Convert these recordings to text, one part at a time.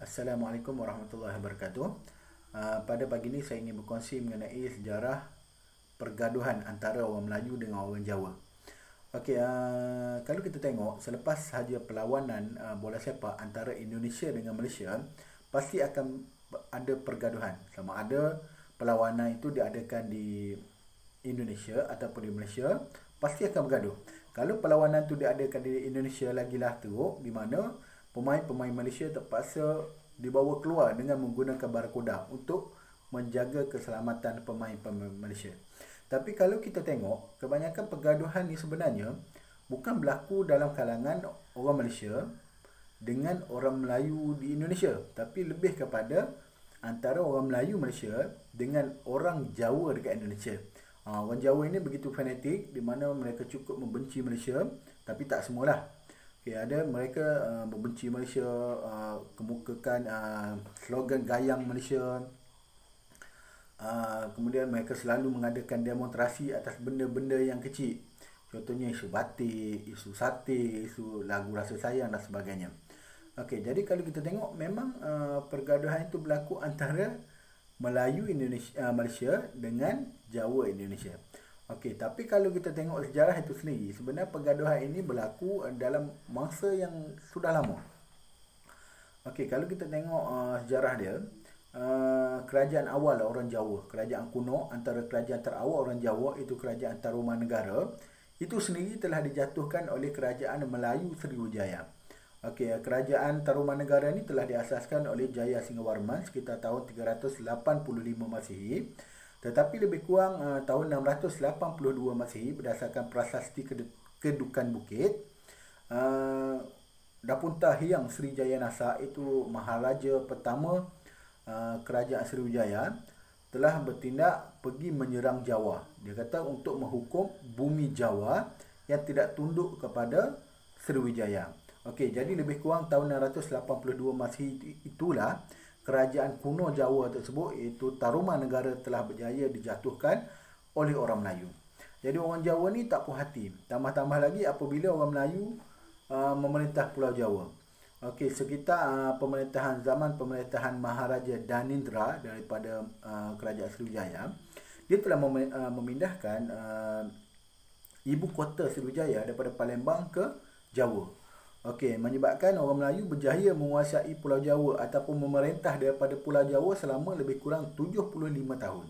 Assalamualaikum warahmatullahi wabarakatuh. Pada pagi ini saya ingin berkongsi mengenai sejarah pergaduhan antara orang Melayu dengan orang Jawa. Okey, kalau kita tengok selepas sahaja perlawanan bola sepak antara Indonesia dengan Malaysia, pasti akan ada pergaduhan. Sama ada perlawanan itu diadakan di Indonesia ataupun di Malaysia, pasti akan bergaduh. Kalau perlawanan itu diadakan di Indonesia lagilah teruk, di mana pemain-pemain Malaysia terpaksa dibawa keluar dengan menggunakan barakuda untuk menjaga keselamatan pemain-pemain Malaysia. Tapi kalau kita tengok, kebanyakan pergaduhan ni sebenarnya bukan berlaku dalam kalangan orang Malaysia dengan orang Melayu di Indonesia, tapi lebih kepada antara orang Melayu Malaysia dengan orang Jawa dekat Indonesia. Orang Jawa ini begitu fanatik di mana mereka cukup membenci Malaysia, tapi tak semualah. Okay, ada mereka membenci Malaysia, kemukakan slogan gayang Malaysia. Kemudian mereka selalu mengadakan demonstrasi atas benda-benda yang kecil. Contohnya isu batik, isu sate, isu lagu rasa sayang dan sebagainya. Okey, jadi kalau kita tengok memang pergaduhan itu berlaku antara Melayu Indonesia, Malaysia dengan Jawa Indonesia. Okey, tapi kalau kita tengok sejarah itu sendiri, sebenarnya pergaduhan ini berlaku dalam masa yang sudah lama. Okey, kalau kita tengok sejarah dia, kerajaan awal orang Jawa, kerajaan kuno antara kerajaan terawal orang Jawa itu kerajaan Tarumanegara, itu sendiri telah dijatuhkan oleh kerajaan Melayu Sriwijaya. Okey, kerajaan Tarumanegara ini telah diasaskan oleh Jaya Singawarman sekitar tahun 385 Masihi. Tetapi lebih kurang tahun 682 Masihi berdasarkan prasasti Kedukan Bukit, Dapunta Hyang Sriwijaya Nasa, itu Maharaja pertama kerajaan Sriwijaya, telah bertindak pergi menyerang Jawa. Dia kata untuk menghukum bumi Jawa yang tidak tunduk kepada Sriwijaya. Okey, jadi lebih kurang tahun 682 Masihi itulah kerajaan kuno Jawa tersebut, iaitu Tarumanegara, telah berjaya dijatuhkan oleh orang Melayu. Jadi orang Jawa ni tak puas hati. Tambah-tambah lagi apabila orang Melayu memerintah Pulau Jawa. Okey, sekitar zaman pemerintahan Maharaja Danindra daripada kerajaan Sriwijaya, dia telah memindahkan ibu kota Sriwijaya daripada Palembang ke Jawa. Okey, menyebabkan orang Melayu berjaya menguasai Pulau Jawa ataupun memerintah daripada Pulau Jawa selama lebih kurang 75 tahun.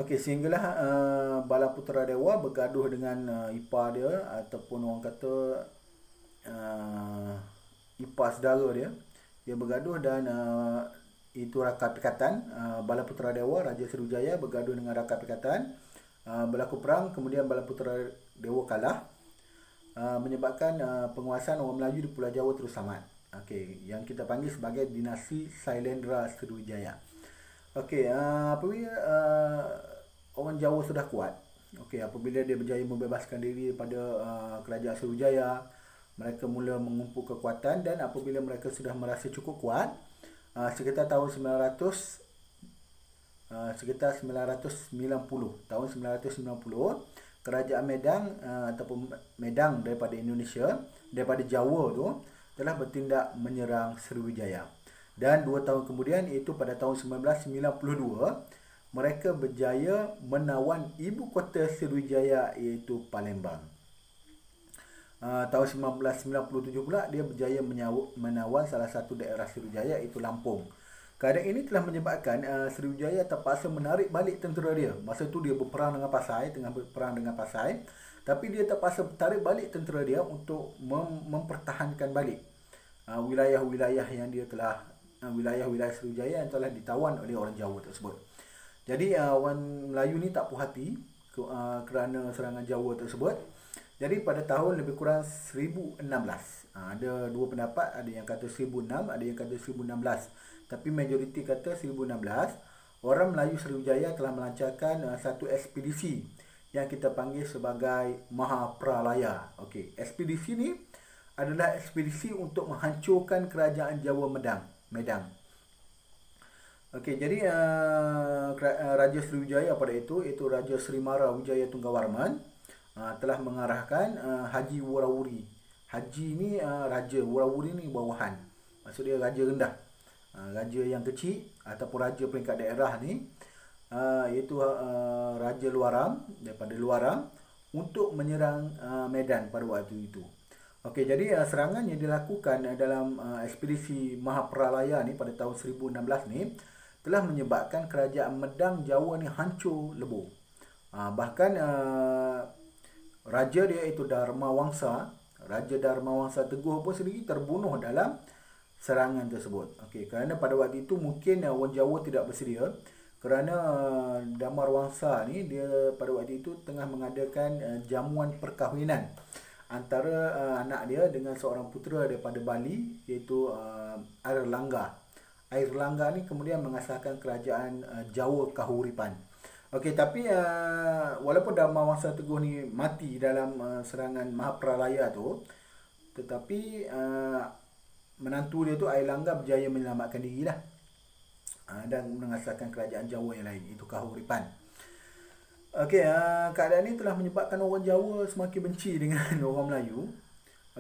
Okey, sehinggalah Bala Putera Dewa bergaduh dengan ipar dia, ataupun orang kata ipar saudara dia. Dia bergaduh dan itu Raka Pikatan. Bala Putera Dewa, Raja Sriwijaya, bergaduh dengan Raka Pikatan. Berlaku perang, kemudian Bala Putera Dewa kalah. Menyebabkan penguasaan orang Melayu di Pulau Jawa terus amat. Okey, yang kita panggil sebagai dinasti Sailendra Sriwijaya. Okey, apabila orang Jawa sudah kuat, okey, apabila dia berjaya membebaskan diri daripada kerajaan Sriwijaya, mereka mula mengumpul kekuatan, dan apabila mereka sudah merasa cukup kuat, sekitar tahun 990, tahun 990, kerajaan Medang ataupun Medang daripada Indonesia, daripada Jawa tu, telah bertindak menyerang Sriwijaya. Dan 2 tahun kemudian, iaitu pada tahun 1992, mereka berjaya menawan ibu kota Sriwijaya, iaitu Palembang. Tahun 1997 pula dia berjaya menawan salah satu daerah Sriwijaya, iaitu Lampung. Keadaan ini telah menyebabkan Sriwijaya terpaksa menarik balik tentera dia. Masa itu dia berperang dengan Pasai, tengah berperang dengan Pasai, tapi dia terpaksa tarik balik tentera dia untuk mempertahankan balik wilayah-wilayah yang dia telah wilayah-wilayah Sriwijaya yang telah ditawan oleh orang Jawa tersebut. Jadi orang Melayu ni tak puas hati kerana serangan Jawa tersebut. Jadi pada tahun lebih kurang 1016, ada dua pendapat, ada yang kata 1006, ada yang kata 1016. Tapi majoriti kata 1016, orang Melayu Sriwijaya telah melancarkan satu ekspedisi yang kita panggil sebagai Mahapralaya. Okey, ekspedisi ni adalah ekspedisi untuk menghancurkan kerajaan Jawa Medang. Okey, jadi Raja Sriwijaya pada itu, iaitu Raja Srimara Wijaya Tunggawarman, telah mengarahkan Haji Wurawuri. Haji ni raja, Wurawuri ni bawahan. maksud dia raja rendah, raja yang kecil ataupun raja peringkat daerah ni, iaitu Raja Luaram daripada Luaram untuk menyerang Medan pada waktu itu. Okey, jadi serangan yang dilakukan dalam ekspedisi Mahapralaya ni pada tahun 1016 ni telah menyebabkan kerajaan Medang Jawa ni hancur lebur. Bahkan raja dia iaitu Dharma Wangsa, Raja Dharma Wangsa Teguh pun sendiri terbunuh dalam serangan tersebut. Okey, kerana pada waktu itu mungkin orang Jawa tidak bersedia, kerana Damar Wangsa ni dia pada waktu itu tengah mengadakan jamuan perkahwinan antara anak dia dengan seorang putera daripada Bali, iaitu Airlangga. Airlangga ni kemudian mengasaskan kerajaan Jawa Kahuripan. Okey, tapi walaupun Dharma Wangsa Teguh ni mati dalam serangan Mahapralaya tu, tetapi menantu dia tu Airlangga berjaya menyelamatkan diri lah, dan mengasaskan kerajaan Jawa yang lain, itu Kahuripan. Okey, keadaan ini telah menyebabkan orang Jawa semakin benci dengan orang Melayu.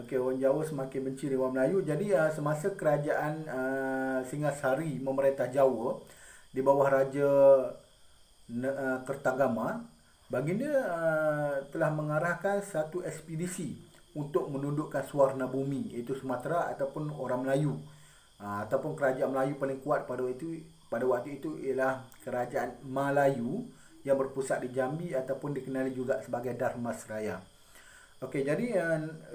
Okey, orang Jawa semakin benci dengan orang Melayu. Jadi semasa kerajaan Singasari memerintah Jawa di bawah Raja Kertagama, baginda telah mengarahkan satu ekspedisi untuk menundukkan Suwarna Bumi, iaitu Sumatera ataupun orang Melayu, ataupun kerajaan Melayu paling kuat pada waktu itu ialah kerajaan Melayu yang berpusat di Jambi ataupun dikenali juga sebagai Dharmasraya. Okey, jadi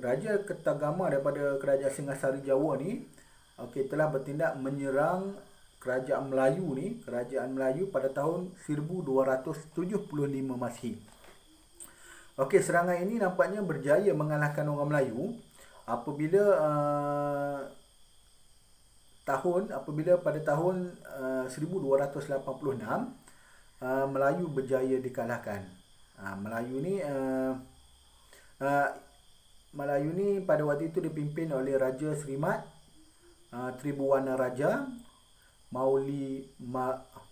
Raja Kertagama daripada kerajaan Singasari Jawa ni telah bertindak menyerang kerajaan Melayu ni, kerajaan Melayu pada tahun 1275 Masihi. Okey, serangan ini nampaknya berjaya mengalahkan orang Melayu apabila pada tahun 1286 Melayu berjaya dikalahkan. Melayu ni pada waktu itu dipimpin oleh Raja Serimat Tribuwana Raja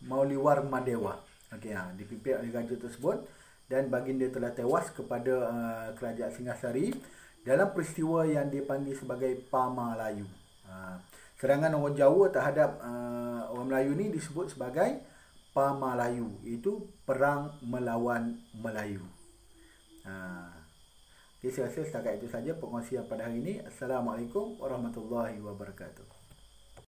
Mauliwar Madewa. Okey, dipimpin oleh raja tersebut, dan baginda telah tewas kepada kerajaan Singasari dalam peristiwa yang dipanggil sebagai Pamalayu. Serangan orang Jawa terhadap orang Melayu ni disebut sebagai Pamalayu, itu perang melawan Melayu. Okey, saya rasa setakat itu saja perkongsian pada hari ini. Assalamualaikum warahmatullahi wabarakatuh.